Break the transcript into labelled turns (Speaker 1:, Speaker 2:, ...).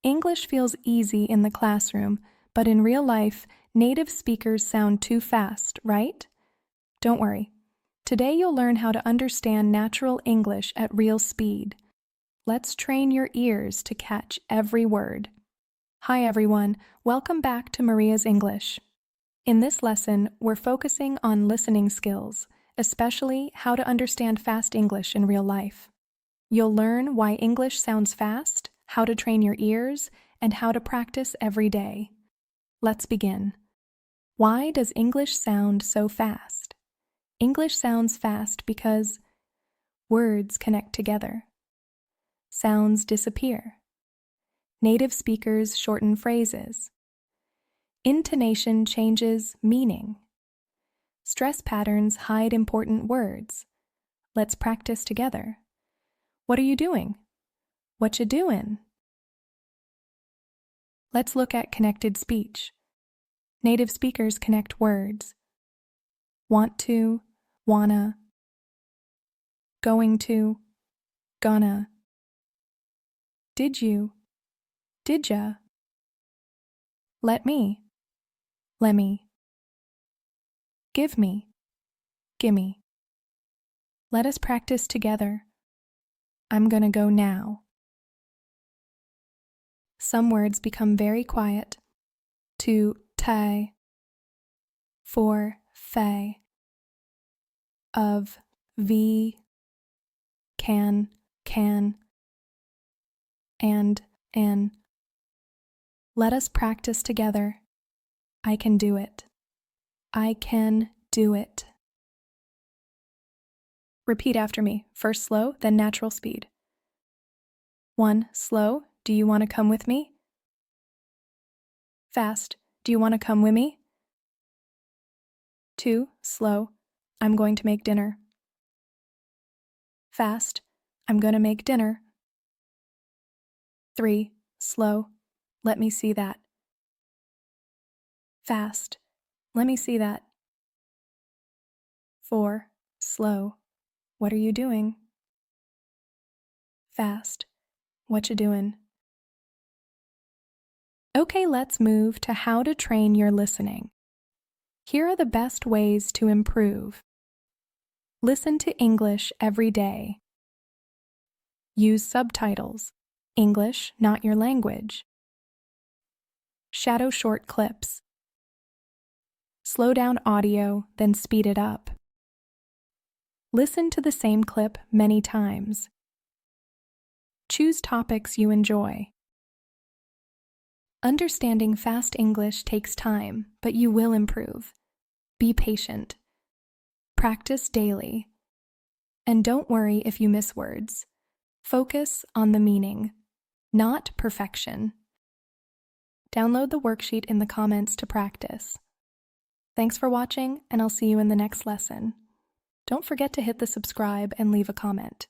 Speaker 1: English feels easy in the classroom, but in real life, native speakers sound too fast, right? Don't worry. Today you'll learn how to understand natural English at real speed. Let's train your ears to catch every word. Hi everyone, welcome back to Maria's English. In this lesson, we're focusing on listening skills, especially how to understand fast English in real life. You'll learn why English sounds fast, how to train your ears, and how to practice every day. Let's begin. Why does English sound so fast? English sounds fast because words connect together. Sounds disappear. Native speakers shorten phrases. Intonation changes meaning. Stress patterns hide important words. Let's practice together. What are you doing? What you doing? Let's look at connected speech. Native speakers connect words. Want to, wanna. Going to, gonna. Did you, didya. Let me, lemme. Give me, gimme. Let us practice together. I'm gonna go now. Some words become very quiet. To, tai. For, fay. Of, v. Can, and, an. Let us practice together. I can do it. I can do it. Repeat after me. First slow, then natural speed. 1. Slow. Do you want to come with me? Fast. Do you want to come with me? 2. Slow. I'm going to make dinner. Fast. I'm going to make dinner. 3. Slow. Let me see that. Fast. Let me see that. 4. Slow. What are you doing? Fast. What you doing? Okay, let's move to how to train your listening. Here are the best ways to improve. Listen to English every day. Use subtitles. English, not your language. Shadow short clips. Slow down audio, then speed it up. Listen to the same clip many times. Choose topics you enjoy. Understanding fast English takes time, but you will improve. Be patient. Practice daily. And don't worry if you miss words. Focus on the meaning, not perfection. Download the worksheet in the comments to practice. Thanks for watching, and I'll see you in the next lesson. Don't forget to hit the subscribe and leave a comment.